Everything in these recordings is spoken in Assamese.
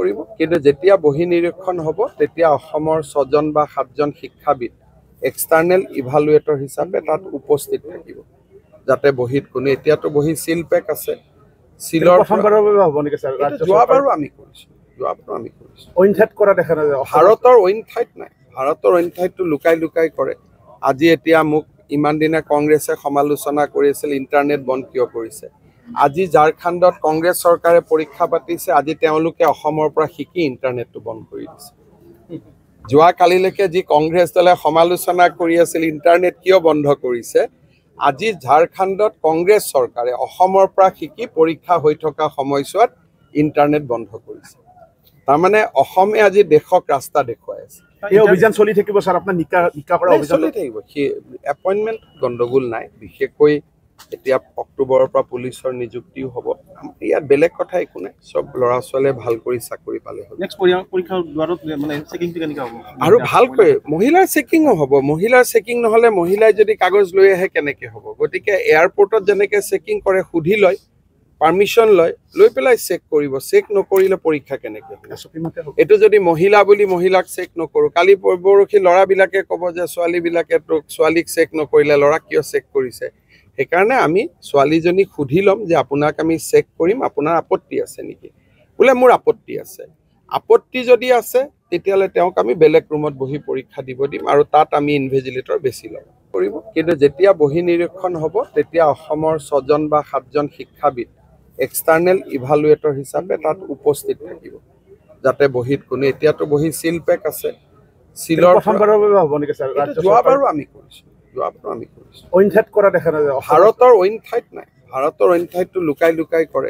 কৰিব কিন্তু যেতিয়া বহি নিৰীক্ষণ হ'ব তেতিয়া অসমৰ 6জন বা 7জন শিক্ষাবিদ এক্সটাৰ্নেল ইভালুৱেটৰ হিচাপে তাত উপস্থিত থাকিব যাতে বহিত কোনো এতিয়াতো বহি সিল পেক আছে সিলৰ প্ৰথমবাৰৰ বাবে হ'ব নেকি স্যাৰ যোৱাবাৰো আমি কৰিছো অইন ঠাইত কৰা দেখা নাযায় ভাৰতৰ অইন ঠাইত নাই ভাৰতৰ অইন ঠাইতো লুকাই কৰে আজি এতিয়া মোক ইমান দিনে কংগ্ৰেছে সমালোচনা কৰিছিল ইন্টাৰনেট বন্ধ কিয় কৰিছে আজি ঝাৰখণ্ডত কংগ্ৰেছ চৰকাৰে পৰীক্ষা পাতিছে আজি তেওঁলোকে অসমৰ পৰা শিকি ইন্টাৰনেটটো বন্ধ কৰি দিছে যোৱা কালিলৈকে যি কংগ্ৰেছ দলে সমালোচনা কৰি আছিল ইন্টাৰনেট কিয় বন্ধ কৰিছে আজি ঝাৰখণ্ডত কংগ্ৰেছ চৰকাৰে অসমৰ পৰা শিকি পৰীক্ষা হৈ থকা সময়ছোৱাত ইন্টাৰনেট বন্ধ কৰিছে তাৰমানে অসমে আজি দেশক ৰাস্তা দেখুৱাই আছে এই অভিযান চলি থাকিব স্যাৰ আপোনাৰ নিকা কৰা অভিযান চলি থাকিব এপইণ্টমেণ্ট গণ্ডগোল নাই বিশেষকৈ এতিয়া অক্টোবৰৰ পৰা পুলিচৰ নিযুক্তিও হ'ব ইয়াত বেলেগ কথা একো নাই সব ল'ৰা ছোৱালীয়ে ভাল কৰি চাকৰি পালে হ'ল নেক্সট পৰীক্ষাৰ দ্বাৰত মানে চেকিংটো কেনেকৈ হ'ব আৰু ভালকৈ মহিলাৰ চেকিঙো হ'ব মহিলাৰ চেকিং নহ'লে মহিলাই যদি কাগজ লৈ আহে কেনেকৈ হ'ব গতিকে এয়াৰপৰ্টত যেনেকৈ চেকিং কৰে সুধি লয় পাৰ্মিশ্যন লৈ পেলাই চেক কৰিব চেক নকৰিলে পৰীক্ষা কেনেকৈ হ'ব এইটো যদি মহিলা বুলি মহিলাক চেক নকৰোঁ কালি পৰহি ল'ৰাবিলাকে ক'ব যে ছোৱালীবিলাকে ছোৱালীক চেক নকৰিলে ল'ৰাক কিয় চেক কৰিছে সেইকাৰণে আমি ছোৱালীজনীক সুধি ল'ম যে আপোনাক আমি চেক কৰিম আপোনাৰ আপত্তি আছে নেকি বোলে মোৰ আপত্তি আছে আপত্তি যদি আছে তেতিয়াহ'লে তেওঁক আমি বেলেগ ৰুমত বহি পৰীক্ষা দিব দিম আৰু তাত আমি ইনভিজিলেটৰ বেছি ল'ম কৰিব কিন্তু যেতিয়া বহি নিৰীক্ষণ হ'ব তেতিয়া অসমৰ 6জন বা 7জন শিক্ষাবিদ এক্সটাৰ্নেল ইভালুৱেটৰ হিচাপে তাত উপস্থিত থাকিব যাতে বহিত কোনো এতিয়াতো বহি সিল পেক আছে সিলৰ প্ৰথমবাৰৰ বাবে হ'ব নেকি স্যাৰ যোৱাবাৰো আমি কৰিছো অইন ঠাইত কৰা দেখা নাযায় ভাৰতৰ অইন ঠাইত নাই ভাৰতৰ অইন ঠাইতো লুকাই কৰে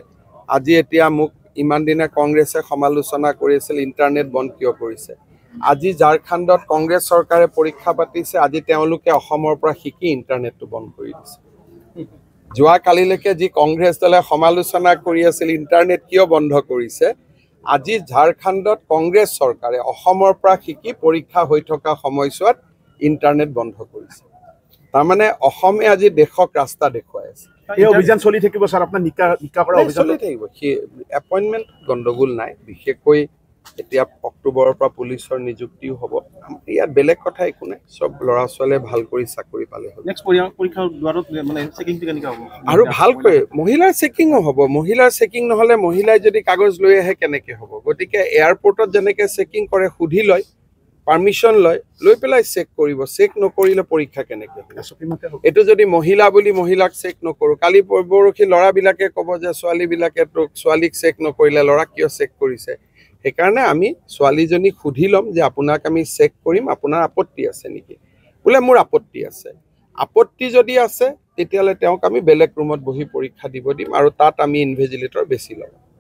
আজি এতিয়া মোক ইমান দিনে কংগ্ৰেছে সমালোচনা কৰিছিল ইন্টাৰনেট বন্ধ কিয় কৰিছে আজি ঝাৰখণ্ডত কংগ্ৰেছ চৰকাৰে পৰীক্ষা পাতিছে আজি তেওঁলোকে অসমৰ পৰা শিকি ইন্টাৰনেটটো বন্ধ কৰি দিছে যোৱা কালিলৈকে যি কংগ্ৰেছ দলে সমালোচনা কৰি আছিল ইন্টাৰনেট কিয় বন্ধ কৰিছে আজি ঝাৰখণ্ডত কংগ্ৰেছ চৰকাৰে অসমৰ পৰা শিকি পৰীক্ষা হৈ থকা সময়ছোৱাত ইন্টাৰনেট বন্ধ কৰিছে তাৰমানে অসমে আজি দেশক ৰাস্তা দেখুৱাই আছে এই অভিযান চলি থাকিব স্যাৰ আপোনাৰ নিকা কৰা অভিযান চলি থাকিব এপইণ্টমেণ্ট গণ্ডগোল নাই বিশেষকৈ এতিয়া অক্টোবৰৰ পৰা পুলিচৰ নিযুক্তিও হ'ব ইয়াত বেলেগ কথা একো নাই সব ল'ৰা ছোৱালীয়ে ভাল কৰি চাকৰি পালে হ'ল নেক্সট পৰীক্ষাৰ দ্বাৰত মানে চেকিংটো কেনেকৈ হ'ব আৰু ভালকৈ মহিলাৰ চেকিঙো হ'ব মহিলাৰ চেকিং নহ'লে মহিলাই যদি কাগজ লৈ আহে কেনেকৈ হ'ব গতিকে এয়াৰপৰ্টত যেনেকৈ চেকিং কৰে সুধি লয় পাৰ্মিশ্যন লৈ পেলাই চেক কৰিব চেক নকৰিলে পৰীক্ষা কেনেকৈ হ'ব এইটো যদি মহিলা বুলি মহিলাক চেক নকৰোঁ কালি পৰহি ল'ৰাবিলাকে ক'ব যে ছোৱালীবিলাকে ছোৱালীক চেক নকৰিলে ল'ৰাক কিয় চেক কৰিছে সেইকাৰণে আমি ছোৱালীজনীক সুধি ল'ম যে আপোনাক আমি চেক কৰিম আপোনাৰ আপত্তি আছে নেকি বোলে মোৰ আপত্তি আছে আপত্তি যদি আছে তেতিয়াহ'লে তেওঁক আমি বেলেগ ৰুমত বহি পৰীক্ষা দিব দিম আৰু তাত আমি ইনভিজিলেটৰ বেছি ল'ম